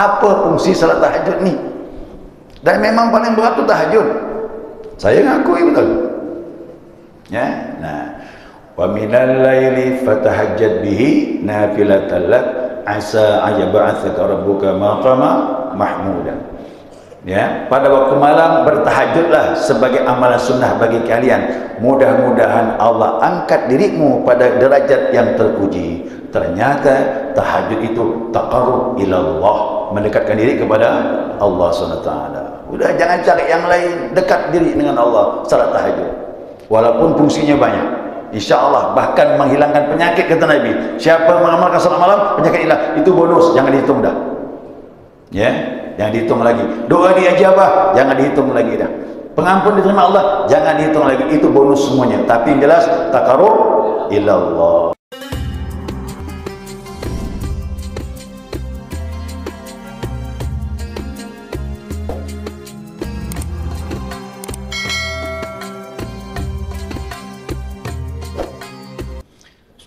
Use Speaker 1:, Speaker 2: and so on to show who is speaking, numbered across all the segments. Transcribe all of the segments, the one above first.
Speaker 1: Apa fungsi salat tahajud ni? Dan memang paling berat tu tahajud. Saya ngakui betul. Ya. Nah, wa minal laili fatahajjad bihi nafilatan lak asa ayyab'atsaka rabbuka maqama mahmuda. Ya, pada waktu malam bertahajudlah sebagai amalan sunnah bagi kalian. Mudah-mudahan Allah angkat dirimu pada derajat yang terpuji. Ternyata tahajud itu taqarrub ila Allah, mendekatkan diri kepada Allah SWT. Udah, jangan cari yang lain, dekat diri dengan Allah salat tahajud. Walaupun fungsinya banyak, insya Allah bahkan menghilangkan penyakit, kata Nabi. Siapa mengamalkan salat malam, penyakit hilang. Itu bonus, jangan dihitung dah. Ya, jangan dihitung lagi. Doa diijabah, jangan dihitung lagi dah. Pengampun diterima Allah, jangan dihitung lagi. Itu bonus semuanya. Tapi yang jelas taqarrub ila Allah.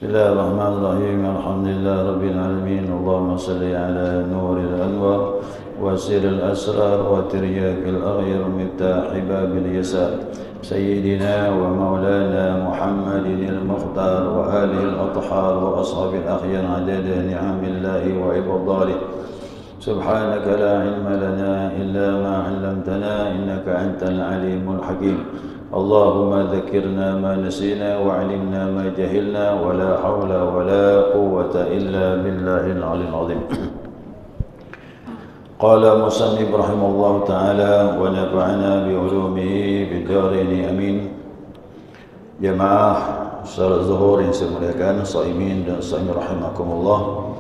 Speaker 1: Bismillahirrahmanirrahim. Alhamdulillah rabbil alamin. Allahumma salli ala nuril anwar wa sirril asrar wa tiryakil aghyar miftah babil yasar sayyidina wa maulana Muhammadin al-mukhtar wa alihi al-athhar wa ashabil akhyar adada ni'amillahi wa ibadalih. Subhanaka la ilma lana illa ma 'allamtana innaka antal alimul hakim. Allahumma dzakirna ma nasina wa 'allimna ma jahilna wa la haula wa la quwwata illa billahil 'aliyyil 'azim. Qala musannif rahimahullahu ta'ala wa nafa'ana bi 'ulumihi bid dharain amin. Jamaah salat zuhur yang saya muliakan, shaimin dan shaimin rahimakumullah.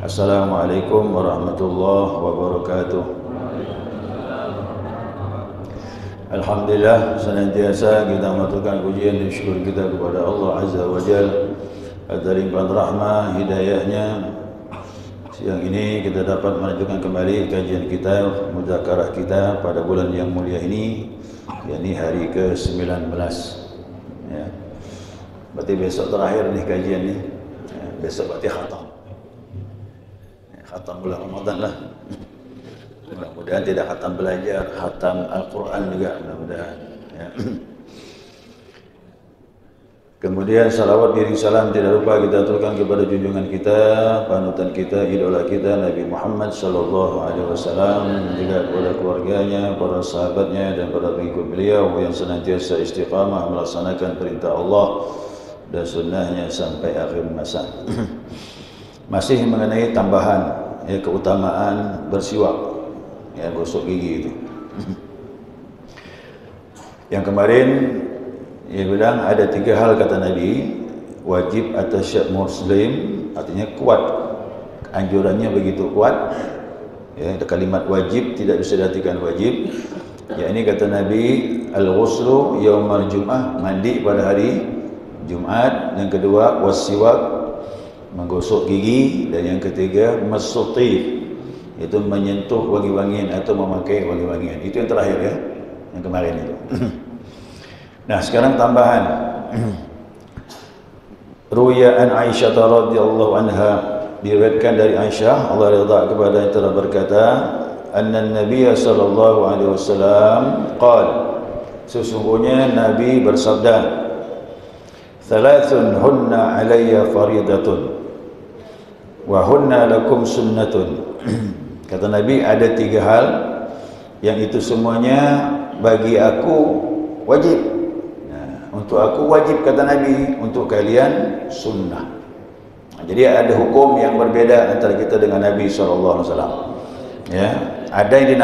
Speaker 1: Assalamualaikum warahmatullahi wabarakatuh. Alhamdulillah, senantiasa kita mengaturkan pujian dan syukur kita kepada Allah Azza wa Jalla atas limpahan rahmah hidayahnya. Siang ini kita dapat melanjutkan kembali kajian kita, muzakarah kita pada bulan yang mulia ini, yakni hari ke-19. Ya. Berarti besok terakhir nih kajian nih. Ya, besok berarti khatam. Ya, khatam bulan Ramadan lah. Mudah-mudahan tidak khatam belajar, khatam Al-Quran juga mudah-mudahan. Ya. Kemudian salawat diri salam tidak lupa kita aturkan kepada junjungan kita, panutan kita, idola kita Nabi Muhammad sallallahu alaihi wasallam, juga kepada keluarganya, para sahabatnya dan para pengikut beliau yang senantiasa istiqamah melaksanakan perintah Allah dan sunnahnya sampai akhir masa. Masih mengenai tambahan ya, keutamaan bersiwak, ya, gosok gigi itu. Yang kemarin ia bilang ada 3 hal kata Nabi wajib atas setiap muslim, artinya kuat, anjurannya begitu kuat. Ya, kalimat wajib tidak bisa diartikan wajib. Ya, ini kata Nabi al-ghuslu yaumal jum'ah, mandi pada hari Jumat. Yang kedua wasiwak, menggosok gigi. Dan yang ketiga masutif, itu menyentuh wangi-wangian atau memakai wangi-wangian. Itu yang terakhir ya, yang kemarin itu. Nah, sekarang tambahan. Ruya an Aisyah radhiyallahu anha, diriwayatkan dari Aisyah, Allah ridha kepada yang telah berkata, anna Nabi sallallahu alaihi wasallam qala, sesungguhnya Nabi bersabda, thalathun hunna alayya faridatun wa hunna lakum sunnatun. Kata Nabi ada 3 hal yang itu semuanya bagi aku wajib. Nah, untuk aku wajib kata Nabi, untuk kalian sunnah. Nah, jadi ada hukum yang berbeda antara kita dengan Nabi SAW. Ya, ada yang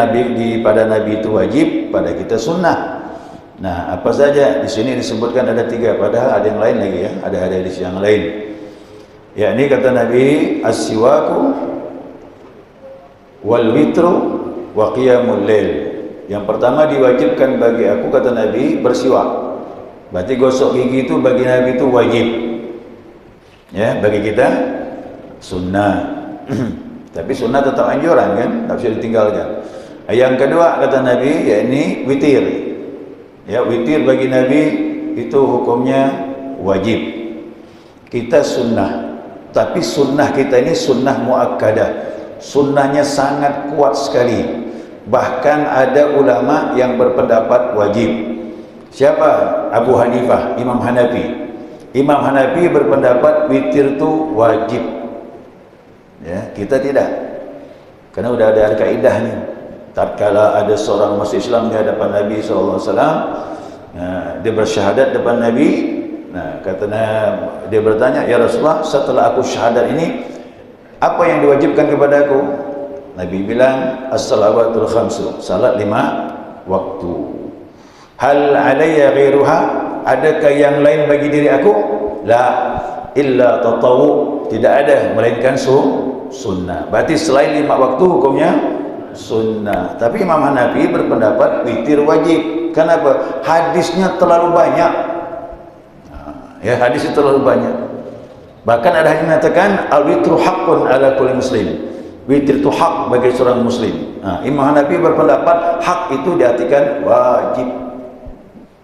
Speaker 1: pada Nabi itu wajib, pada kita sunnah. Nah, apa saja di sini disebutkan ada 3, padahal ada yang lain lagi ya, ada hadis yang lain. Ya, ini kata Nabi as-siwaku wal witru wa qiyamul lail. Yang pertama diwajibkan bagi aku kata Nabi bersiwak. Berarti gosok gigi itu bagi Nabi itu wajib. Ya, bagi kita sunnah. Tapi sunnah tetap anjuran kan, tak bisa ditinggalkan. Yang kedua kata Nabi yakni witir. Ya, witir bagi Nabi itu hukumnya wajib. Kita sunnah. Tapi sunnah kita ini sunnah muakkadah. sunnahnya sangat kuat sekali. Bahkan ada ulama yang berpendapat wajib. Siapa? Abu Hanifah, Imam Hanafi. Imam Hanafi berpendapat witir itu wajib. Ya, kita tidak. Karena udah ada kaidah nih. Tatkala ada seorang masuk Islam di hadapan Nabi SAW, dia bersyahadat depan Nabi. Nah, katanya dia bertanya, ya Rasulullah, setelah aku syahadat ini, apa yang diwajibkan kepada aku? Nabi bilang, as-salawatul khamsu, salat 5 waktu. Hal alayya ghairuha, adakah yang lain bagi diri aku? La, illa tatawu, tidak ada, melainkan sunnah. Berarti selain 5 waktu hukumnya sunnah. Tapi Imam Hanafi berpendapat witir wajib. Kenapa? Hadisnya terlalu banyak. Ya, hadisnya terlalu banyak. Bahkan ada yang mengatakan al-witru haqqun ala kulli muslim. Witir itu hak bagi seorang muslim. Imam Hanafi berpendapat hak itu diartikan wajib.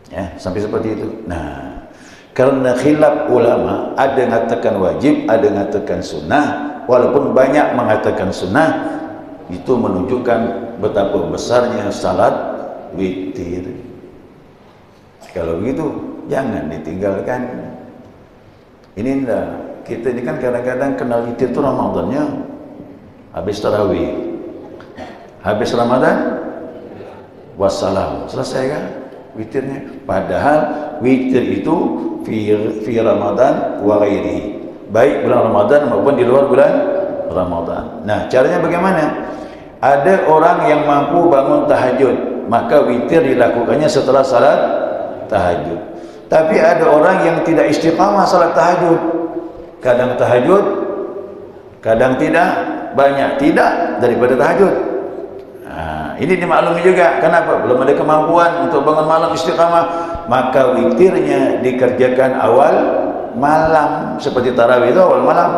Speaker 1: Ya, sampai seperti itu. Nah, karena khilaf ulama, ada yang mengatakan wajib, ada yang mengatakan sunnah. Walaupun banyak mengatakan sunnah, itu menunjukkan betapa besarnya salat witir. Kalau begitu, jangan ditinggalkan. Ini enggak, kita ini kan kadang-kadang kenal witir itu Ramadannya habis tarawih, habis Ramadan wassalam, selesai kan witirnya. Padahal witir itu fi Ramadan wa ghairihi, baik bulan Ramadan maupun di luar bulan Ramadan. Nah, caranya bagaimana? Ada orang yang mampu bangun tahajud, maka witir dilakukannya setelah salat tahajud. Tapi ada orang yang tidak istiqamah salat tahajud, kadang tahajud, kadang tidak, banyak tidak daripada tahajud. Ini dimaklumi juga. Kenapa? Belum ada kemampuan untuk bangun malam istiqamah, maka witirnya dikerjakan awal malam. Seperti tarawih itu awal malam.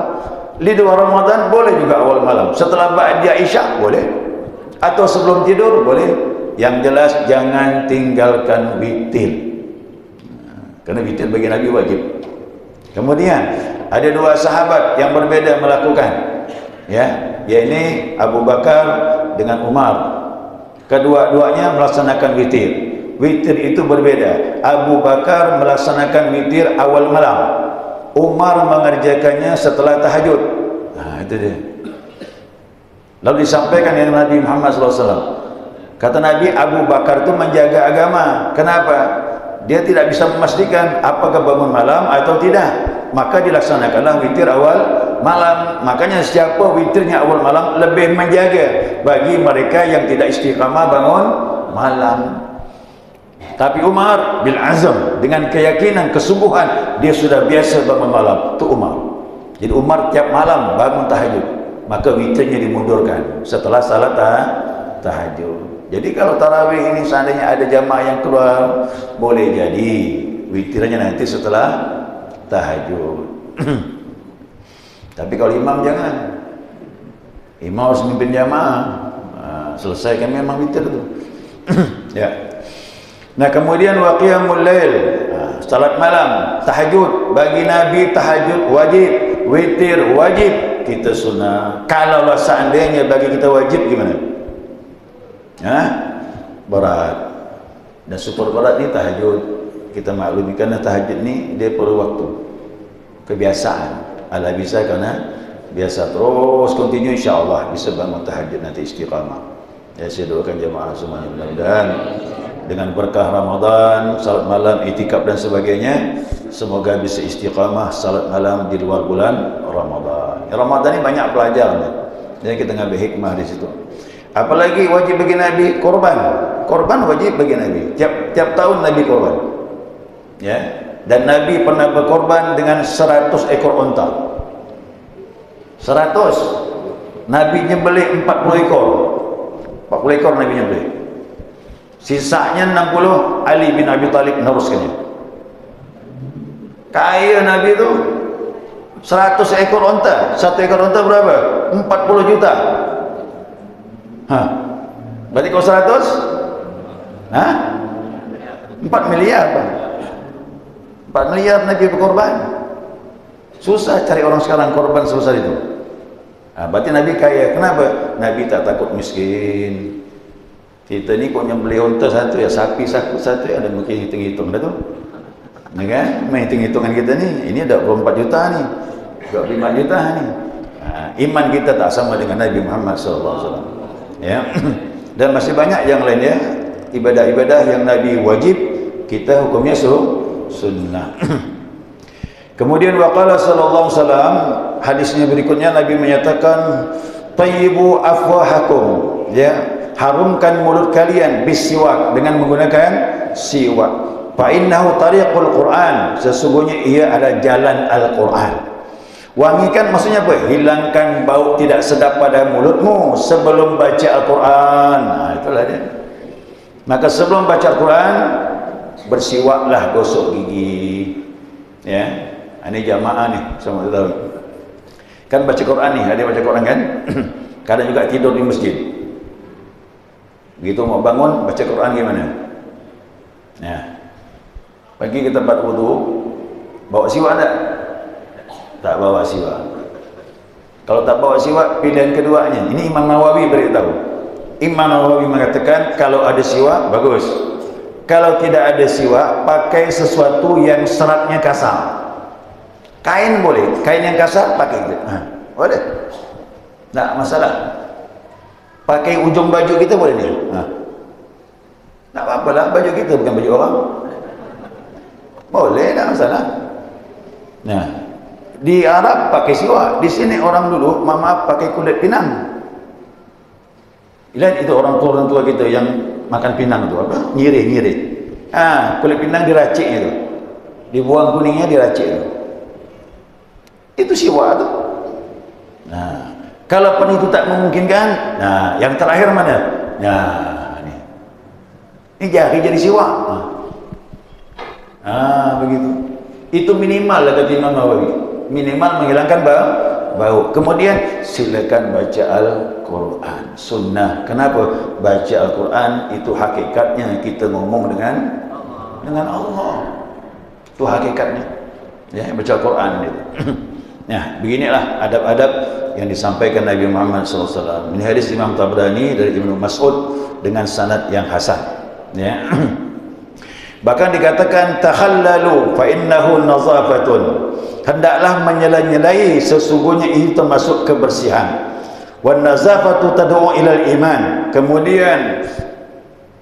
Speaker 1: Di luar Ramadan boleh juga awal malam. Setelah ba'da Isya boleh, atau sebelum tidur boleh. Yang jelas jangan tinggalkan witir. Karena witir bagi Nabi wajib. Kemudian ada 2 sahabat yang berbeda melakukan, ya, yaitu Abu Bakar dengan Umar. Kedua-duanya melaksanakan witir. Witir itu berbeda. Abu Bakar melaksanakan witir awal malam, Umar mengerjakannya setelah tahajud. Nah, itu dia. Lalu disampaikan oleh Nabi Muhammad SAW. Kata Nabi, Abu Bakar itu menjaga agama. Kenapa? Dia tidak bisa memastikan apakah bangun malam atau tidak, maka dilaksanakanlah witir awal malam. Makanya siapa witirnya awal malam lebih menjaga bagi mereka yang tidak istiqamah bangun malam. Tapi Umar bil azam, dengan keyakinan, kesungguhan, dia sudah biasa bangun malam. Itu Umar. Jadi Umar tiap malam bangun tahajud, maka witirnya dimundurkan setelah salat tahajud. Jadi kalau tarawih ini seandainya ada jamaah yang keluar, boleh jadi witirnya nanti setelah tahajud. Tapi kalau imam jangan. Imam harus memimpin jamaah. Selesaikan memang witir itu. Ya. Nah, kemudian wa qiyamul lail, salat malam, tahajud. Bagi Nabi tahajud wajib, witir wajib, kita sunnah. Kalau seandainya bagi kita wajib gimana? Berat. Dan super berat ni tahajud. Kita maklumi karena tahajud ni dia perlu waktu, kebiasaan. Ala bisa karena biasa terus continue, insyaAllah bisa bangun tahajud nanti istiqamah. Ya, saya doakan jemaah semuanya mudah-mudahan dengan berkah Ramadan, salat malam, itikaf dan sebagainya, semoga bisa istiqamah salat malam di luar bulan Ramadan. Ya, Ramadan ini banyak pelajaran. Jadi kita ngambil hikmah di situ. Apalagi wajib bagi Nabi korban. Korban wajib bagi Nabi. Tiap tahun Nabi korban. Ya. Dan Nabi pernah berkorban dengan 100 ekor unta. 100. Nabi nyembelih 40 ekor. 40 ekor Nabi nyembelih. Sisanya 60 Ali bin Abi Thalib meneruskannya. Kaya Nabi itu 100 ekor unta. 1 ekor unta berapa? 40 juta. Berarti kalau 100 4 miliar Pak. 4 miliar Nabi berkorban. Susah cari orang sekarang korban sebesar itu. Berarti Nabi kaya. Kenapa? Nabi tak takut miskin. Kita ni kok nyembelih unta satu ya, sapi satu ada mungkin hitung-hitung dah tu. Ya kan? Main hitung-hitungan kita ni, ini ada 24 juta ni, 25 juta ni. Iman kita tak sama dengan Nabi Muhammad SAW. Ya. Dan masih banyak yang lainnya, ibadah-ibadah yang Nabi wajib, kita hukumnya sunnah. Kemudian waqala sallallahu alaihi wasallam, hadisnya berikutnya Nabi menyatakan, tayyibu afwahakum, ya, harumkan mulut kalian bisiwak, dengan menggunakan siwak. Fa innahu tariqul Quran, sesungguhnya ia adalah jalan Al-Quran. Wangikan maksudnya apa? Hilangkan bau tidak sedap pada mulutmu sebelum baca Al-Quran. Itulah dia. Maka sebelum baca Al-Quran, bersiwaklah, gosok gigi. Ya, ini jamaah nih, sama tahu. Kan baca Quran nih, ada baca Quran kan? Kadang juga tidur di masjid. Begitu mau bangun, baca Quran gimana? Nah, pergi ke tempat wudu, bawa siwak tak? Tak bawa siwak. Kalau tak bawa siwak, pilihan keduanya. Ini Imam Nawawi beritahu. Imam Nawawi mengatakan kalau ada siwak bagus. Kalau tidak ada siwak, pakai sesuatu yang seratnya kasar. Kain boleh, kain yang kasar pakai itu. Boleh. Tak masalah. Pakai ujung baju kita boleh ni. Tak apa-apa lah, baju kita bukan baju orang. Boleh, tak masalah. Nah, di Arab pakai siwak, di sini orang dulu maaf pakai kulit pinang. Lihat itu orang tua kita yang makan pinang tu apa? Nyirih. Kulit pinang diracik itu. Dibuang kuningnya diracik itu. Itu siwak tu. Nah, kalau pun itu tak memungkinkan, nah, yang terakhir mana? Nah, ini jari jadi siwak. Begitu. Itu minimal lah kata Imam Nawawi. Minimal menghilangkan bau. Kemudian silakan baca Al-Quran, sunnah. Kenapa? Baca Al-Quran itu hakikatnya kita ngomong dengan Allah. Itu hakikatnya. Ya, baca Al-Quran itu. Nah, beginilah adab-adab yang disampaikan Nabi Muhammad SAW. Ini hadis Imam Tabrani dari Ibnu Mas'ud dengan sanad yang hasan. Ya. Bahkan dikatakan takhallalu fa innahu nazafatun. Hendaklah menyela-nyelai, sesungguhnya itu termasuk kebersihan. Wan nazafatu tad'u ilal iman. Kemudian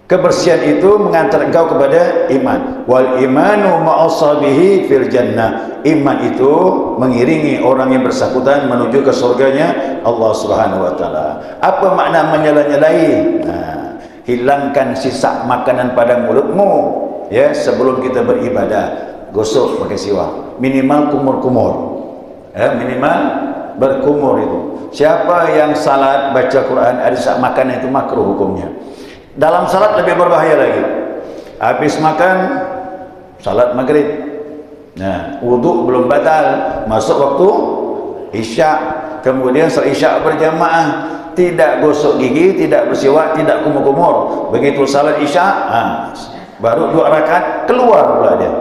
Speaker 1: kebersihan itu mengantar engkau kepada iman. Wal imanu ma'asabihi fil jannah. Iman itu mengiringi orang yang bersangkutan menuju ke surganya Allah Subhanahu wa taala. Apa makna menyela-nyelai? Hilangkan sisa makanan pada mulutmu ya sebelum kita beribadah. Gosok pakai siwak, minimal kumur-kumur. Minimal berkumur itu. Siapa yang salat baca Quran ada sisa makanan itu makruh hukumnya. Dalam salat lebih berbahaya lagi. Habis makan salat maghrib. Nah, wudu belum batal, masuk waktu isya. Kemudian setelah isya berjamaah, tidak gosok gigi, tidak bersiwak, tidak kumur-kumur. Begitu salat isya, baru 2 rakaat keluar pula dia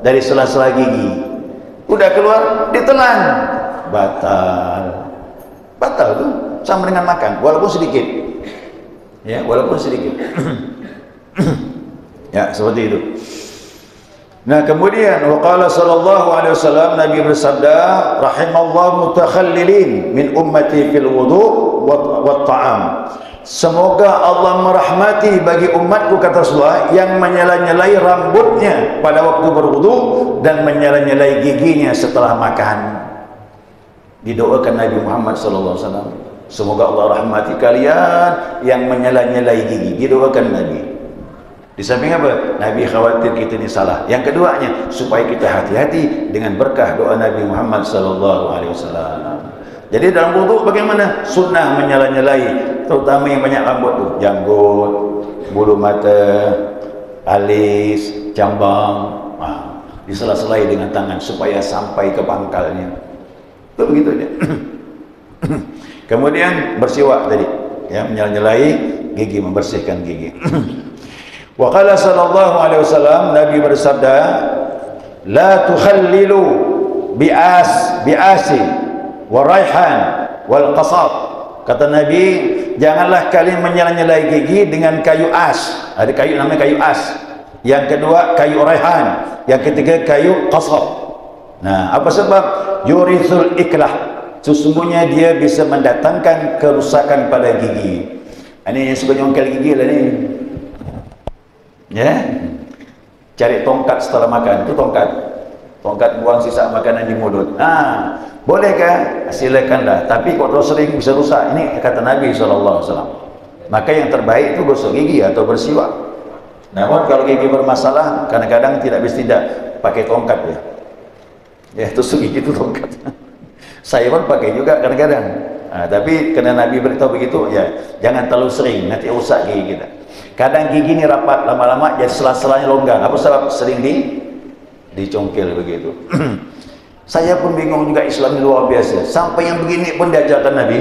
Speaker 1: dari sela-sela gigi. Udah keluar, ditelan. Batal tuh, sama dengan makan, walaupun sedikit. Ya, walaupun sedikit. Ya, seperti itu. Nah, kemudian waqala sallallahu alaihi wasallam, Nabi bersabda, rahimallahu mutakhallilin min ummati fil wudu wat ta'am. Semoga Allah merahmati bagi umatku, kata Rasulullah, yang menyela-nyelai rambutnya pada waktu berwudu dan menyela-nyelai giginya setelah makan. Didoakan Nabi Muhammad sallallahu alaihi wasallam, semoga Allah rahmati kalian yang menyela-nyelai gigi. Didoakan Nabi. Di samping apa? Nabi khawatir kita ini salah. Yang keduanya, supaya kita hati-hati dengan berkah doa Nabi Muhammad sallallahu alaihi wasallam. Jadi dalam wudu bagaimana? Sunnah menyela-nyelai, terutama yang banyak rambut tu, janggut, bulu mata, alis, jambang, disela-selai dengan tangan supaya sampai ke pangkalnya. Itu begitu dia. Kemudian bersiwak tadi, ya, menyela-nyelai gigi, membersihkan gigi. Wa qala sallallahu alaihi wasallam, Nabi bersabda, la tukhallilu bi'asi wa raihan wal qasab. Kata Nabi, janganlah kalian menyela-nyelai gigi dengan kayu as. Ada kayu namanya kayu as. Yang kedua kayu raihan, yang ketiga kayu qasab. Nah, apa sebab? Yurithul iklah. Sesungguhnya dia bisa mendatangkan kerusakan pada gigi. Ini yang suka nyongkel gigi lah ni. Ya. Cari tongkat setelah makan, itu tongkat. Tongkat buang sisa makanan di mulut. Bolehkah? Silakanlah. Tapi kalau sering bisa rusak. Ini kata Nabi SAW. Maka yang terbaik itu gosok gigi atau bersiwak. Namun kalau gigi bermasalah, kadang-kadang tidak pakai tongkat ya. Ya, tusuk gigi itu tongkat. Saya pun pakai juga kadang-kadang. Tapi karena Nabi beritahu begitu, ya jangan terlalu sering, nanti rusak gigi kita. Kadang gigi ini rapat, lama-lama jadi sela-selanya longgang. Apa sebab? Sering dicongkel begitu. Saya pun bingung juga, Islam ini luar biasa. Sampai yang begini pun diajarkan Nabi.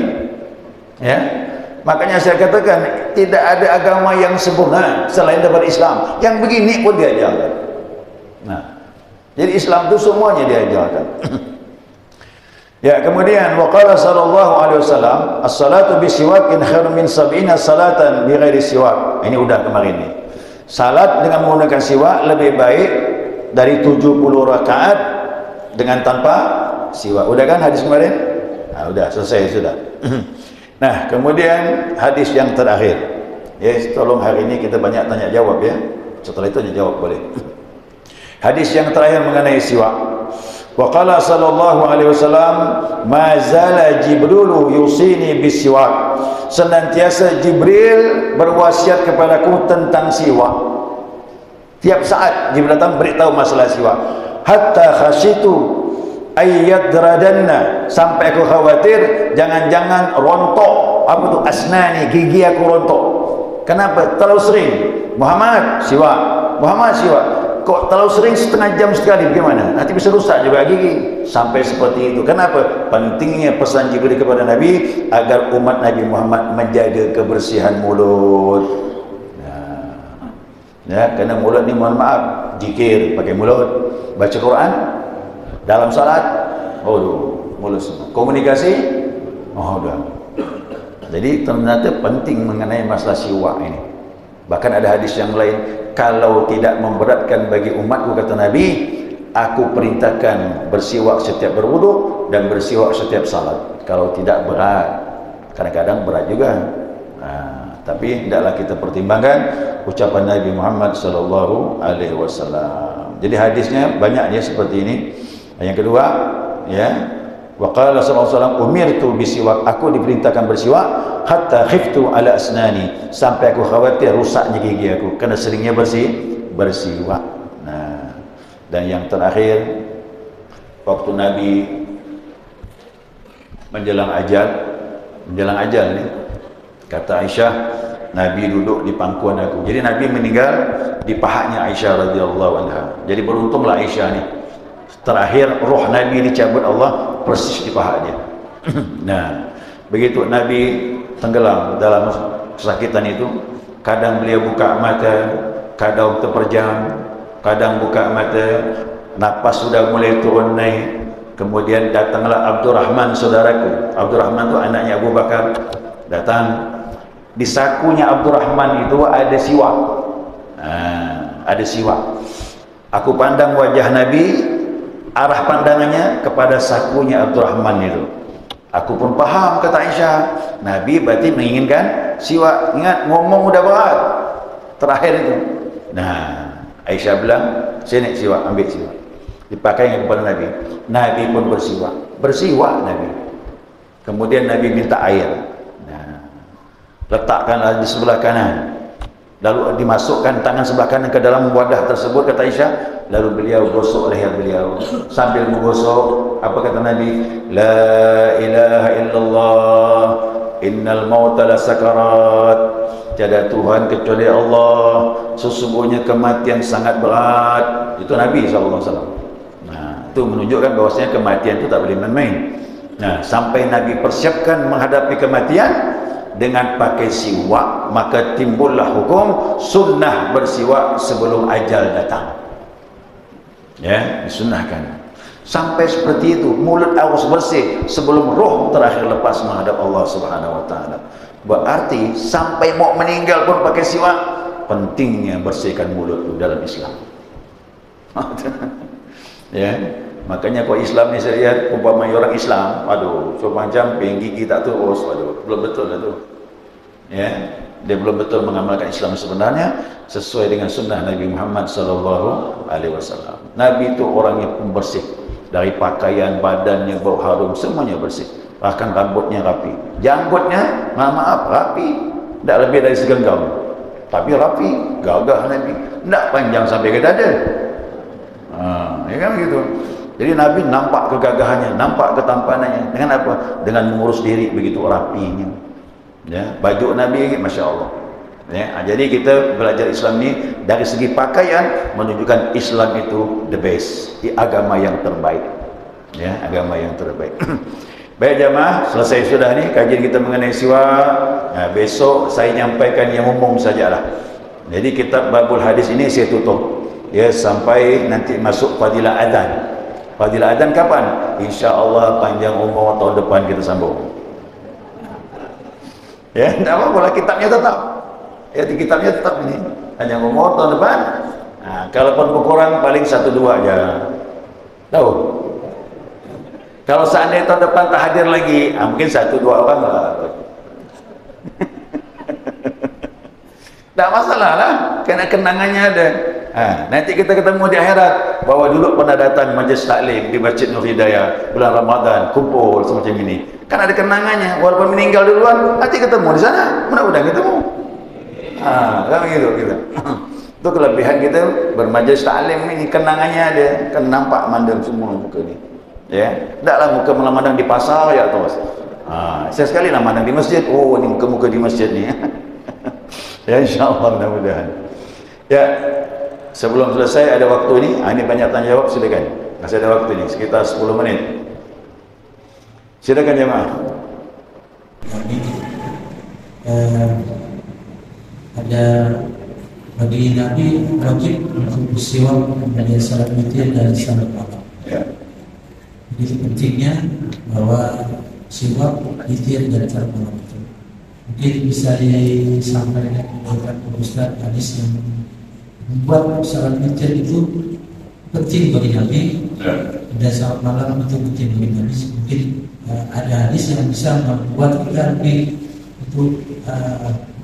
Speaker 1: Ya, makanya saya katakan tidak ada agama yang sempurna selain daripada Islam. Yang begini pun diajarkan. Nah, jadi Islam itu semuanya diajarkan. Ya, kemudian waqala sallallahu alaihi wasallam, as-salatu bisiwakin khairun min 70 salatan bighairi siwak. Ini udah kemarin nih. Salat dengan menggunakan siwak lebih baik dari 70 rakaat dengan tanpa siwak. Udah kan hadis kemarin? Udah selesai sudah. Nah, kemudian hadis yang terakhir. Ya, tolong hari ini kita banyak tanya jawab ya. Setelah itu tanya jawab boleh. Hadis yang terakhir mengenai siwak. Wa qala sallallahu alaihi wasallam, ma zala Jibril yusini bisiwak. Senantiasa Jibril berwasiat kepadaku tentang siwak. Tiap saat Jibril datang beritahu masalah siwak. Hatta khasyitu ayyadradanna, sampai aku khawatir jangan-jangan rontok. Apa tu? Asnani, gigi aku rontok. Kenapa? Terlalu sering. Muhammad siwak, Muhammad siwak. Kok terlalu sering setengah jam sekali, bagaimana? Nanti bisa rusak juga gigi. Sampai seperti itu. Kenapa? Pentingnya pesan Jibril kepada Nabi agar umat Nabi Muhammad menjaga kebersihan mulut. Ya, kerana mulut ni mohon maaf, zikir pakai mulut, baca Quran dalam salat, mulut semua. Komunikasi, udah. Jadi ternyata penting mengenai masalah siwak ini. Bahkan ada hadis yang lain, kalau tidak memberatkan bagi umatku, kata Nabi, aku perintahkan bersiwak setiap berwudu dan bersiwak setiap salat. Kalau tidak berat, kadang-kadang berat juga. Tapi tidaklah kita pertimbangkan ucapan Nabi Muhammad sallallahu alaihi wasallam. Jadi hadisnya banyak ya seperti ini. Yang kedua, ya, wa qala sallallahu alaihi wasallam, umirtu bisiwak, aku diperintahkan bersiwak hatta khiftu ala asnani, sampai aku khawatir rusaknya gigi aku kerana seringnya bersiwak. Nah, dan yang terakhir, waktu Nabi menjelang ajal ni, kata Aisyah, Nabi duduk di pangkuan aku. Jadi Nabi meninggal di pahanya Aisyah radhiyallahu anha. Jadi beruntunglah Aisyah ni. Terakhir roh Nabi dicabut Allah persis di paha dia. Nah, begitu Nabi tenggelam dalam kesakitan itu, kadang beliau buka mata, kadang terpejam, kadang buka mata, napas sudah mulai turun naik. Kemudian datanglah Abdurrahman, saudaraku. Abdurrahman itu anaknya Abu Bakar, datang. Di sakunya Abdurrahman itu ada siwak. Ada siwak. Aku pandang wajah Nabi, arah pandangannya kepada sakunya Abdurrahman itu. Aku pun paham, kata Aisyah, Nabi berarti menginginkan siwak. Ingat, ngomong udah berat terakhir itu. Nah, Aisyah bilang, sini siwak, ambil siwak, dipakai kepada Nabi. Nabi pun bersiwak Nabi. Kemudian Nabi minta air. Letakkanlah di sebelah kanan, lalu dimasukkan tangan sebelah kanan ke dalam wadah tersebut, kata Aisyah. Lalu beliau gosok leher beliau. Sambil menggosok, apa kata Nabi? La ilaha illallah, innal mauta la sakarat. Tiada Tuhan kecuali Allah, sesungguhnya kematian sangat berat. Itu Nabi SAW. Nah, itu menunjukkan bahwasanya kematian itu tak boleh main-main. Nah, sampai Nabi persiapkan menghadapi kematian dengan pakai siwak, maka timbullah hukum sunnah bersiwak sebelum ajal datang. Ya, disunnahkan. Sampai seperti itu, mulut harus bersih sebelum roh terakhir lepas menghadap Allah Subhanahu wa taala. Berarti sampai mau meninggal pun pakai siwak, pentingnya bersihkan mulut dalam Islam. Ya, makanya kok Islam ni saya lihat umpamanya orang Islam, aduh, cuma jumping gigi tak terus, aduh, belum betul lah tu. Ya, dia belum betul mengamalkan Islam sebenarnya sesuai dengan sunnah Nabi Muhammad sallallahu alaihi wasallam. Nabi itu orang yang pembersih, dari pakaian, badannya bau harum, semuanya bersih. Bahkan rambutnya rapi, janggutnya maaf rapi, tidak lebih dari segenggam, tapi rapi, gagah Nabi, tidak panjang sampai ke dada. Ya kan begitu. Jadi Nabi nampak kegagahannya, nampak ketampanannya. Dengan apa? Dengan mengurus diri begitu rapinya. Ya, baju Nabi, masya Allah. Ya, jadi kita belajar Islam ni dari segi pakaian menunjukkan Islam itu the best, agama yang terbaik. Ya, agama yang terbaik. Baik jamaah, selesai sudah ni kajian kita mengenai siwak. Nah, besok saya nyampaikan yang umum sajalah. Jadi kitab babul hadis ini saya tutup. Ya, sampai nanti masuk fadilah adzan. Fadilah adzan kapan? Insya-Allah panjang umur tahun depan kita sambung. Ya, tidak apa-apa, kitabnya tetap. Ya, di kitabnya tetap ini. Panjang umur tahun depan. Nah, kalaupun berkurang paling 1-2 aja. Tahu? Kalau seandainya tahun depan tak hadir lagi, mungkin 1-2 orang lah. Tak masalah lah, kerana kenangannya ada. Nanti kita ketemu di akhirat, bahwa dulu pernah datang majlis taklim di Masjid Nur Hidayah bulan Ramadan, kumpul semacam ini. Kan ada kenangannya, walaupun meninggal duluan, nanti ketemu di sana, mudah-mudahan ketemu. Kan begitu kita. Itu kelebihan kita bermajlis taklim ini, kenangannya ada, kan nampak mandang semua muka ni. Ya, taklah muka memandang di pasar ya terus. Saya sekali lah mandang di masjid, oh ini muka-muka di masjid ni. Ya, insya-Allah mudah-mudahan. Ya, sebelum selesai ada waktu ini, ini banyak tanya jawab, silakan. Masih ada waktu ini sekitar 10 menit. Silakan jemaah.
Speaker 2: Ada bagi Nabi wajib untuk bersiwak dari salat witir dan salat malam.
Speaker 1: Ya.
Speaker 2: Jadi pentingnya bahwa siwak witir dan salat malam itu mungkin bisa disampaikan kepada Ustaz hadis yang membuat salat witir itu penting bagi Nabi dan salat malam itu penting bagi Nabi. Mungkin ada hadis yang bisa membuat kita lebih untuk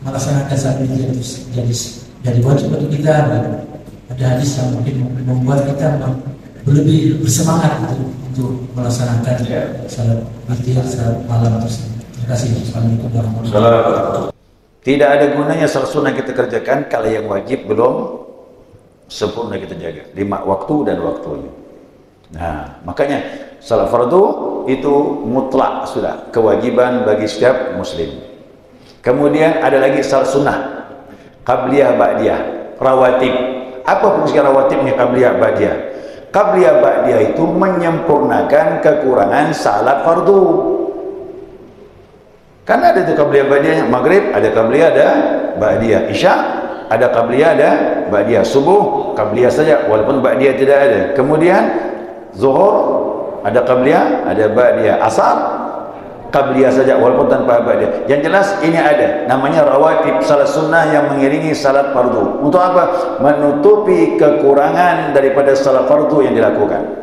Speaker 2: melaksanakan salat witir itu jadi wajib bagi kita. Ada hadis yang mungkin membuat kita lebih bersemangat untuk melaksanakan salat witir, salat malam tersebut. Terima kasih. Assalamualaikum warahmatullahi wabarakatuh.
Speaker 1: Tidak ada gunanya salat sunnah kita kerjakan kalau yang wajib belum sempurna kita jaga di waktu dan waktunya. Nah, makanya salat fardu itu mutlak sudah kewajiban bagi setiap muslim. Kemudian ada lagi salat sunnah, qabliyah, ba'diyah, rawatib. Apa fungsi rawatibnya qabliyah, ba'diyah? Qabliyah, ba'diyah itu menyempurnakan kekurangan salat fardu. Kan ada itu qabliyah, ba'diyah. Maghrib ada qabliyah, ada ba'diyah. Isya ada qabliyah, ada ba'diyah. Subuh qabliyah saja walaupun ba'diyah tidak ada. Kemudian zuhur ada qabliyah, ada ba'diyah. Asar qabliyah saja walaupun tanpa ba'diyah. Yang jelas ini ada namanya rawatib, salat sunnah yang mengiringi salat fardu. Untuk apa? Menutupi kekurangan daripada salat fardu yang dilakukan.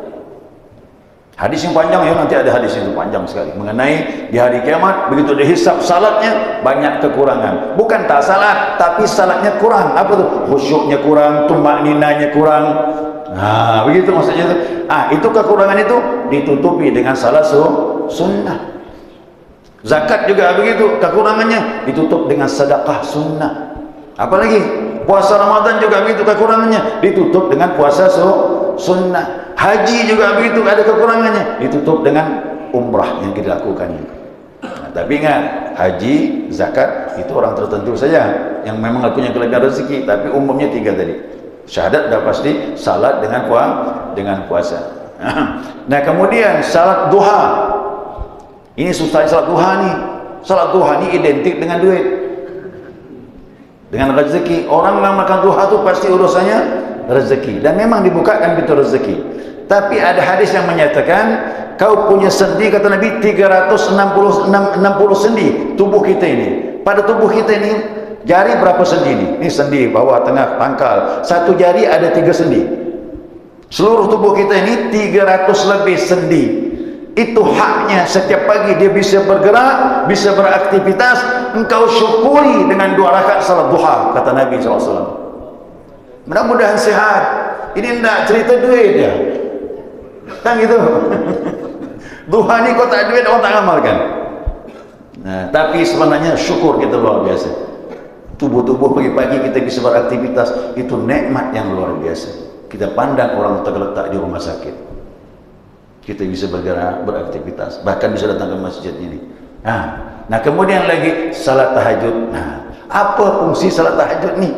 Speaker 1: Hadis yang panjang ya, nanti ada hadis yang panjang sekali mengenai di hari kiamat begitu dihisab salatnya banyak kekurangan. Bukan tak salat, tapi salatnya kurang. Apa tuh? Khusyuknya kurang, tumakninanya kurang. Nah, begitu maksudnya itu. Itu kekurangan itu ditutupi dengan salat sunnah. Zakat juga begitu, kekurangannya ditutup dengan sedekah sunnah. Apalagi puasa Ramadan juga begitu, kekurangannya ditutup dengan puasa sunnah. Haji juga begitu, ada kekurangannya, ditutup dengan umrah yang kita lakukan. Nah, tapi ingat, haji, zakat itu orang tertentu saja yang memang punya kelebihan rezeki, tapi umumnya 3 tadi. Syahadat dah pasti, salat dengan puasa. Nah, kemudian salat duha. Ini susah salat duha ni. Salat duha ni identik dengan duit, dengan rezeki. Orang yang makan duha tu pasti urusannya rezeki, dan memang dibukakan pintu rezeki. Tapi ada hadis yang menyatakan kau punya sendi, kata Nabi, 360 sendi tubuh kita ini. Pada tubuh kita ini jari berapa sendi ini? Ini sendi, bawah, tengah, pangkal. Satu jari ada 3 sendi. Seluruh tubuh kita ini 300 lebih sendi. Itu haknya setiap pagi dia bisa bergerak, bisa beraktivitas. Engkau syukuri dengan 2 rakaat salat duha, kata Nabi SAW. Mudah-mudahan sehat. Ini tidak cerita duit ya, kan gitu. Duha ni kau tak duit, orang tak amalkan. Nah, tapi sebenarnya syukur kita luar biasa. Tubuh-tubuh pagi-pagi kita bisa beraktivitas, itu nikmat yang luar biasa. Kita pandang orang tergeletak di rumah sakit, kita bisa bergerak, beraktivitas, bahkan bisa datang ke masjid ini. Nah kemudian lagi salat tahajud. Nah, apa fungsi salat tahajud ni?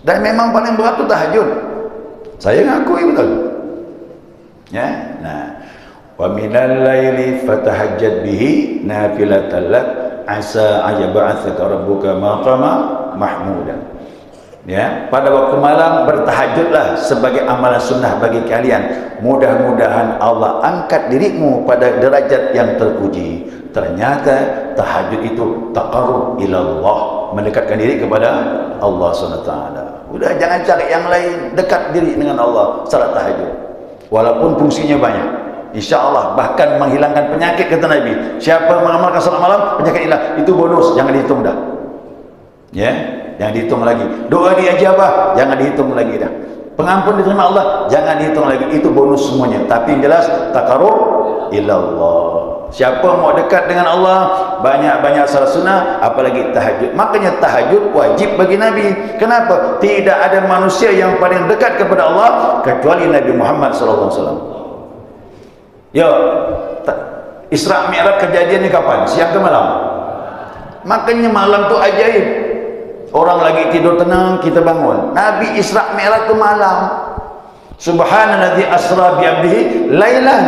Speaker 1: Dan memang paling berat tu tahajud. Saya ngakui betul. Ya, nah, wa minal laili fatahajjad bihi nafilatan lak asa ayyab'atsaka rabbuka maqama mahmudan. Ya, pada waktu malam bertahajudlah sebagai amalan sunnah bagi kalian. Mudah-mudahan Allah angkat dirimu pada derajat yang terpuji. Ternyata tahajud itu taqarrub ila Allah, mendekatkan diri kepada Allah SWT. Udah, jangan cari yang lain, dekat diri dengan Allah salat tahajud. Walaupun fungsinya banyak, insya Allah bahkan menghilangkan penyakit, kata Nabi. Siapa mengamalkan salat malam, penyakit hilang. Itu bonus, jangan dihitung dah. Ya, jangan dihitung lagi. Doa diijabah, jangan dihitung lagi dah. Pengampun diterima Allah, jangan dihitung lagi. Itu bonus semuanya. Tapi yang jelas taqarrub ila Allah. Siapa mau dekat dengan Allah, banyak-banyak salat sunnah, apalagi tahajud. Makanya tahajud wajib bagi Nabi. Kenapa? Tidak ada manusia yang paling dekat kepada Allah kecuali Nabi Muhammad SAW. Ya, Isra Mi'raj kejadian ni kapan? Siang ke malam? Makanya malam tu ajaib. Orang lagi tidur tenang, kita bangun. Nabi Isra Mi'raj tu malam. Subhanalladzi asra bi 'abdihi lailan.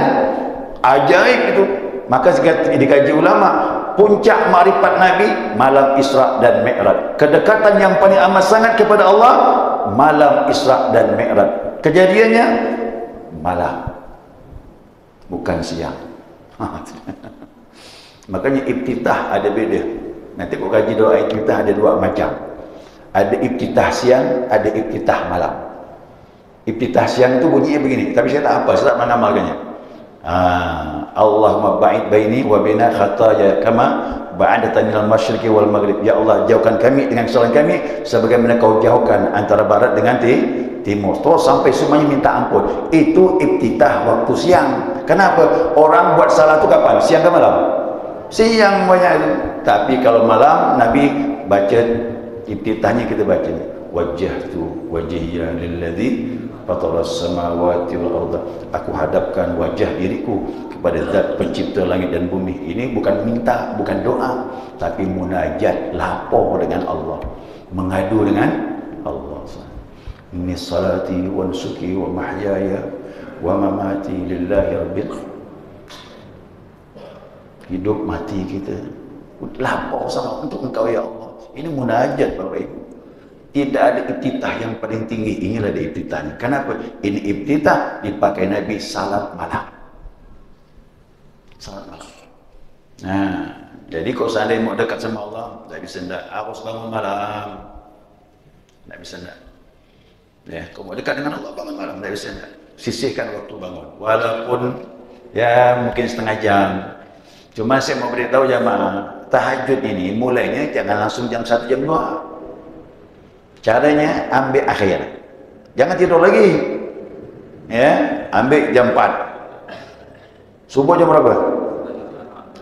Speaker 1: Ajaib itu. Maka dikaji ulama, puncak makrifat Nabi malam Isra dan Mi'raj. Kedekatan yang paling amat sangat kepada Allah malam Isra dan Mi'raj. Kejadiannya malam, bukan siang. Makanya iftitah ada beda. Nanti kau kaji doa iftitah ada 2 macam. Ada iftitah siang, ada iftitah malam. Iftitah siang itu bunyinya begini, tapi saya tak apa, saya tak mengamalkannya. Allahumma ba'id baini wa baina khataya kama ba'adta minal masyriqi wal maghrib. Ya Allah, jauhkan kami dengan kesalahan kami sebagaimana kau jauhkan antara barat dengan timur. Terus sampai semuanya minta ampun. Itu iftitah waktu siang. Kenapa? Orang buat salah itu kapan? Siang ke malam? Siang banyak itu. Tapi kalau malam Nabi baca iftitahnya, kita baca wajjahtu wajhiya lilladzi fataras samawati wal arda. Aku hadapkan wajah diriku kepada Zat pencipta langit dan bumi. Ini bukan minta, bukan doa, tapi munajat, lapor dengan Allah, mengadu dengan Allah. Inni salati wa nusuki wa mahyaya wa mamati lillahi rabbil. Hidup mati kita lapor sama untuk Engkau ya Allah. Ini munajat Bapak Ibu. Tidak ada iftitah yang paling tinggi. Inilah ada iftitahnya. Kenapa? Ini iftitah dipakai Nabi salat malam. Salat malam. Nah, jadi kalau seandainya mau dekat sama Allah, tak bisa ndak. Harus bangun malam. Tak bisa ndak. Ya, kalau mau dekat dengan Allah bangun malam, tak bisa ndak. Sisihkan waktu bangun. Walaupun ya mungkin setengah jam. Cuma saya mau beritahu jamaah, tahajud ini mulainya jangan langsung jam 1 jam 2. Caranya ambil akhir, jangan tidur lagi, ya, ambil jam 4. Subuh jam berapa?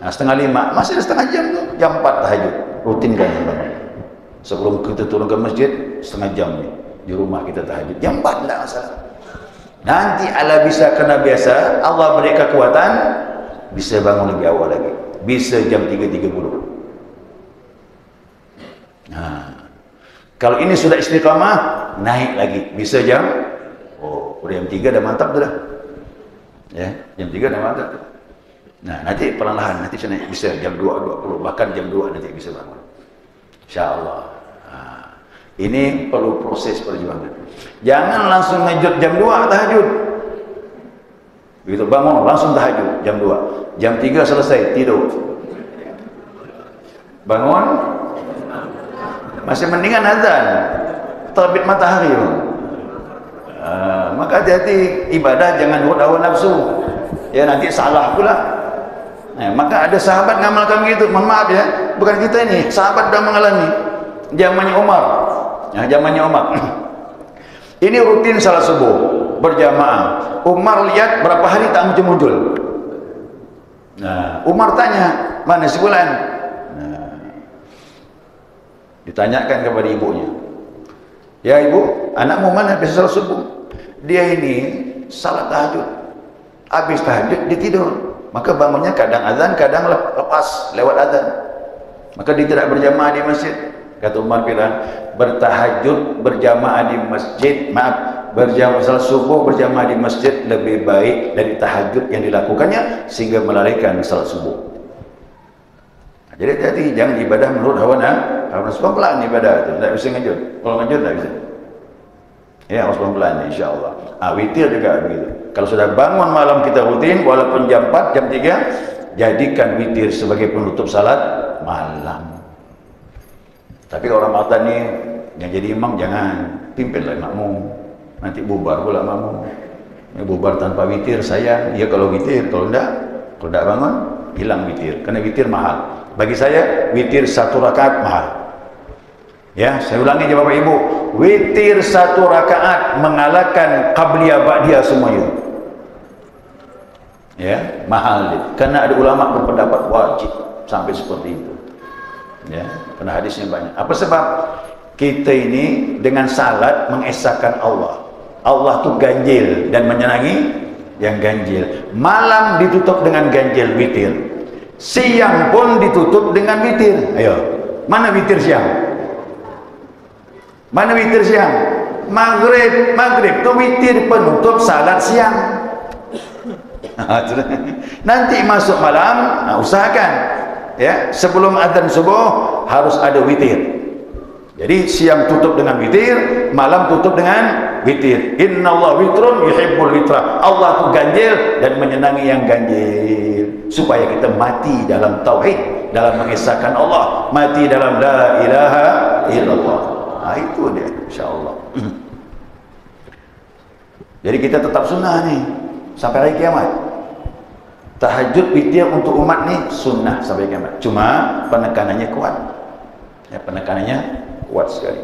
Speaker 1: Nah, setengah 5, masih ada setengah jam tuh, jam 4 tahajud, rutinkan. Sebelum kita turun ke masjid, setengah jam nih, di rumah kita tahajud, jam 4 tidak masalah. Nanti ala bisa kena biasa, Allah beri kekuatan, bisa bangun lebih awal lagi, bisa jam 3.30. Nah, kalau ini sudah istiqamah, naik lagi, bisa jam, udah jam 3 dah mantap tu dah. Ya, jam 3 dah mantap tu. Nah, nanti perlahan, nanti saya naik, bisa jam 2.20, bahkan jam 2 nanti bisa bangun. InsyaAllah. Nah, ini perlu proses perjuangan. Jangan langsung ngejut jam 2 tahajud. Begitu bangun langsung tahajud jam 2. Jam 3 selesai tidur. Bangun masih mendingan azan terbit matahari. Maka hati-hati ibadah, jangan nurut hawa nafsu. Ya nanti salah pula. Maka ada sahabat ngamalkan begitu. Mohon maaf ya, bukan kita ini, sahabat dah mengalami. Zamannya Umar. Zamannya Umar. Ini rutin salat subuh berjamaah. Umar lihat berapa hari tak muncul-muncul. Umar tanya, mana si fulan? Ditanyakan kepada ibunya. Ya ibu, anakmu mana habis salat subuh? Dia ini salat tahajud. Habis tahajud dia tidur. Maka bangunnya kadang azan, kadang lepas lewat azan. Maka dia tidak berjamaah di masjid. Kata Umar bilang, bertahajud berjamaah di masjid, berjamaah salat subuh berjamaah di masjid lebih baik dari tahajud yang dilakukannya sehingga melalaikan salat subuh. Jadi hati-hati, jangan ibadah menurut hawa nafsu. Pelan-pelan ibadah itu, tidak bisa ngejut. Kalau ngejut tidak bisa. Ya, harus pelan-pelan insya-Allah. Witir juga begitu. Kalau sudah bangun malam kita rutin, walaupun jam 4, jam 3, jadikan witir sebagai penutup salat malam. Tapi orang mata ni yang jadi imam jangan pimpinlah makmum. Nanti bubar pula makmum. Bubar tanpa witir sayang. Ya kalau witir, kalau tidak bangun hilang witir. Karena witir mahal. Bagi saya witir 1 rakaat mahal. Ya, saya ulangi ya Bapak Ibu, witir 1 rakaat mengalahkan qabliyah ba'diyah semuanya. Ya, mahal dia. Karena ada ulama berpendapat wajib sampai seperti itu. Ya, karena hadisnya banyak. Apa sebab? Kita ini dengan salat mengesahkan Allah. Allah tu ganjil dan menyenangi yang ganjil. Malam ditutup dengan ganjil witir. Siang pun ditutup dengan witir. Ayo, mana witir siang? Mana witir siang? Maghrib tu witir penutup salat siang. Nanti masuk malam, usahakan ya sebelum adzan subuh harus ada witir. Jadi siang tutup dengan witir, malam tutup dengan witir. Innallaha witrun yuhibbul witra. Allah tu ganjil dan menyenangi yang ganjil. Supaya kita mati dalam tauhid, dalam mengesahkan Allah, mati dalam la ilaha illallah. Itu dia insyaallah. Jadi kita tetap sunnah nih sampai hari kiamat. Tahajud witir untuk umat nih sunnah sampai kiamat. Cuma penekanannya kuat. Ya, penekanannya kuat sekali.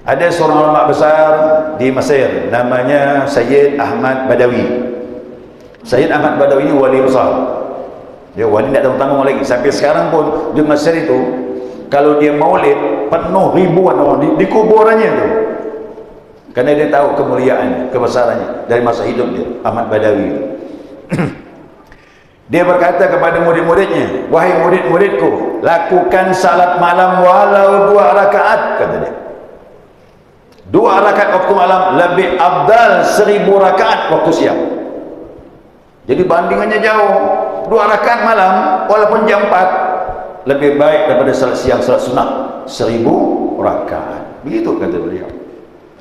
Speaker 1: Ada seorang ulama besar di Mesir namanya Sayyid Ahmad Badawi. Sayyid Ahmad Badawi ini wali besar. Dia wali tidak tanggung lagi. Sampai sekarang pun di Mesir itu kalau dia maulid penuh ribuan orang di kuburannya itu. Karena dia tahu kemuliaan, kebesarannya dari masa hidup dia, Ahmad Badawi. Dia berkata kepada murid-muridnya, wahai murid-muridku, lakukan salat malam walau 2 rakaat, kata dia. 2 rakaat waktu malam lebih afdal 1000 rakaat waktu siang. Jadi bandingannya jauh. 2 rakaat malam walaupun jam 4 lebih baik daripada salat siang, salat sunat 1000 rakaat. Begitu kata beliau.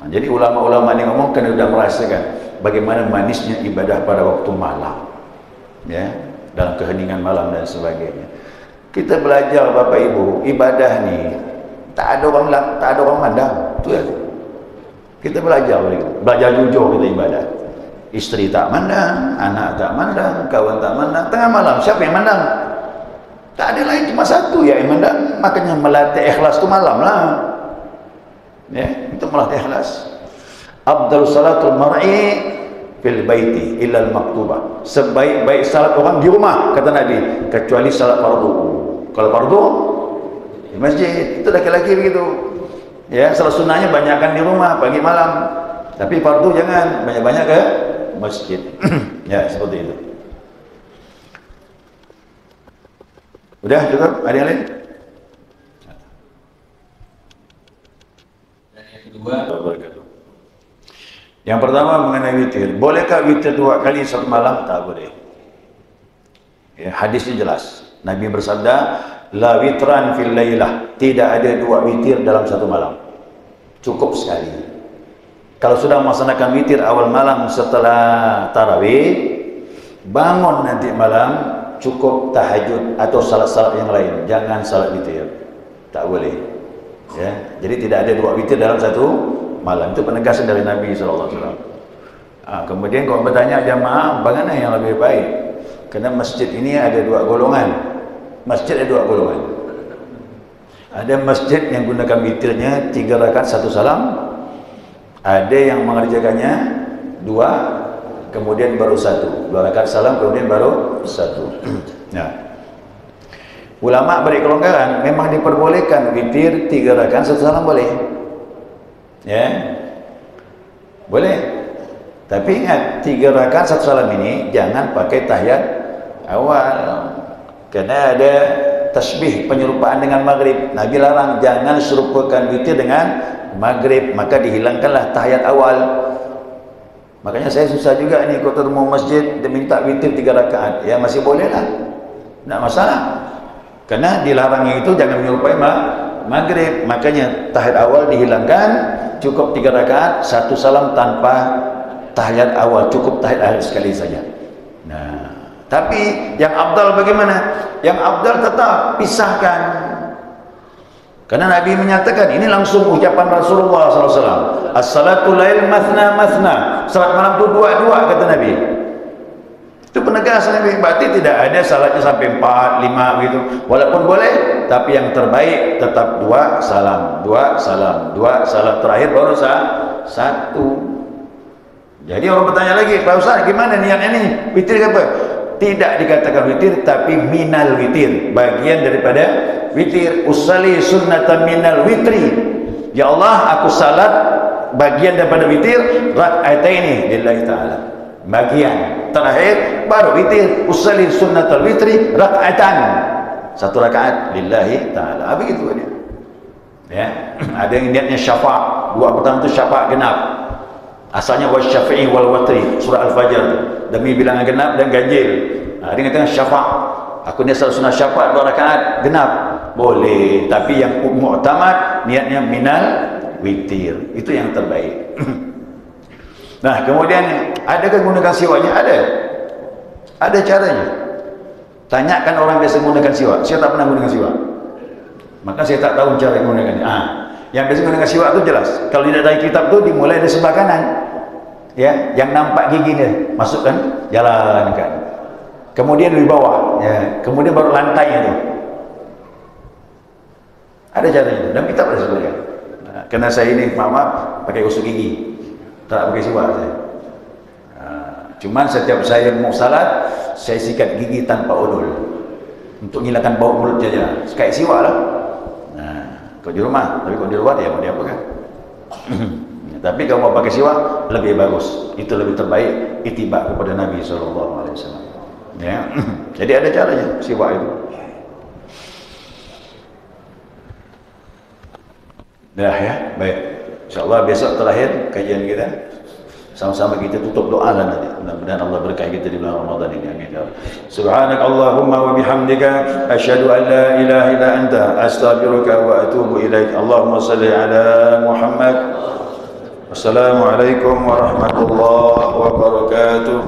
Speaker 1: Jadi ulama-ulama ini ngomong kan sudah merasakan bagaimana manisnya ibadah pada waktu malam. Ya, dalam keheningan malam dan sebagainya. Kita belajar Bapak Ibu, ibadah ni tak ada orang mandang. Tu ya. Kita belajar jujur kita ibadah. Isteri tak mandang, anak tak mandang, kawan tak mandang. Tengah malam siapa yang mandang? Tak ada lain, cuma satu yang mandang. Makanya melatih ikhlas tu malam lah. Ya, itu melatih ikhlas. Afdalus salatul mar'i fil baiti illal maktubah. Sebaik-baik salat orang di rumah kata Nabi, kecuali salat fardu. Kalau fardu di masjid, itu laki-laki begitu. Ya, salat sunnahnya banyakkan di rumah pagi malam. Tapi fardu jangan banyak-banyak ke masjid. Ya, seperti itu. Udah cukup? Ada yang lain?
Speaker 2: Dan yang kedua,
Speaker 1: yang pertama mengenai witir. Bolehkah witir 2 kali satu malam? Tak boleh. Ya, hadisnya jelas. Nabi bersabda, la witran fil lailah. Tidak ada 2 witir dalam satu malam. Cukup sekali. Kalau sudah melaksanakan witir awal malam setelah tarawih, bangun nanti malam cukup tahajud atau salat-salat yang lain, jangan salat witir, tak boleh ya. Jadi tidak ada 2 witir dalam satu malam. Itu penegasan dari Nabi SAW. Kemudian kalau bertanya jamaah bagaimana yang lebih baik, karena masjid ini ada 2 golongan. Masjid ada 2 golongan. Ada masjid yang gunakan witirnya 3 rakaat 1 salam, ada yang mengerjakannya 2 kemudian baru 1, 2 rakaat salam kemudian baru 1. Nah, ulama beri kelonggaran, memang diperbolehkan witir 3 rakaat 1 salam boleh, ya, boleh. Tapi ingat 3 rakaat 1 salam ini jangan pakai tahiyat awal, karena ada tasbih penyerupaan dengan maghrib. Nabi larang jangan serupakan witir dengan maghrib, maka dihilangkanlah tahiyat awal. Makanya saya susah juga nih kalau ketemu masjid dia minta witir 3 rakaat, ya masih boleh lah, tidak masalah, karena dilarangnya itu jangan menyerupai maghrib. Makanya tahiyat awal dihilangkan, cukup 3 rakaat 1 salam tanpa tahiyat awal, cukup tahiyat akhir sekali saja. Nah, tapi yang afdal bagaimana? Yang afdal tetap pisahkan, karena Nabi menyatakan, ini langsung ucapan Rasulullah SAW, as-salatu lail mathna mathna, salat malam itu 2-2 kata Nabi. Itu penegasan Nabi. Berarti tidak ada salatnya sampai 4, 5 begitu, walaupun boleh, tapi yang terbaik tetap 2 salam, 2 salam, 2 salam, terakhir baru 1. Jadi orang bertanya lagi, Pak Ustaz gimana niatnya ini? Witir apa? Tidak dikatakan witir, tapi minal witir, bagian daripada witir. Usalli sunnatan minal witri, ya Allah aku salat bagian daripada witir, rak'ataini lillahi ta'ala, bagian terakhir baru witir. Usalli sunnatal witri rak'atan, 1 rakaat lillahi ta'ala. Begitu dia. Ya, ada yang niatnya syafa', 2 pertama itu syafa' genap. Asalnya wasyafi'i wal watri, surah Al-Fajr, demi bilangan genap dan ganjil. Ada yang katakan syafa', aku niat salat sunnah syafa' 2 rakaat genap, boleh. Tapi yang mu'tamad niatnya minal witir, itu yang terbaik. Nah, kemudian adakah gunakan siwaknya? Ada caranya. Tanyakan orang biasa menggunakan siwak. Saya tak pernah menggunakan siwak, maka saya tak tahu cara menggunakannya. Yang biasa menggunakan siwak itu jelas, kalau tidak dari kitab itu dimulai dari sebelah kanan, ya, yang nampak gigi dia masukkan, jalankan, kemudian di bawah, ya, kemudian baru lantainya itu. Ada caranya, dan kita pada sebutkan. Nah, karena saya ini mama pakai gosok gigi, tak pakai siwak saya. Cuman setiap saya mau salat, saya sikat gigi tanpa odol untuk menghilangkan bau mulut saja, kayak siwak lah. Kau di rumah, tapi kau di luar ya mau diapakan? Tapi kalau mau pakai siwak lebih bagus, itu lebih terbaik, ittiba kepada Nabi SAW. Ya, jadi ada caranya siwak itu. Dah ya, baik. InsyaAllah besok terakhir kajian kita. Sama-sama kita tutup doa lah nanti. Mudah-mudahan Allah berkah kita di bulan Ramadan ini. Amin. Subhanakallahumma wa bihamdika asyhadu an la ilaha illa anta astaghfiruka wa atubu ilaik. Allahumma shalli ala Muhammad. Wassalamualaikum warahmatullahi wabarakatuh.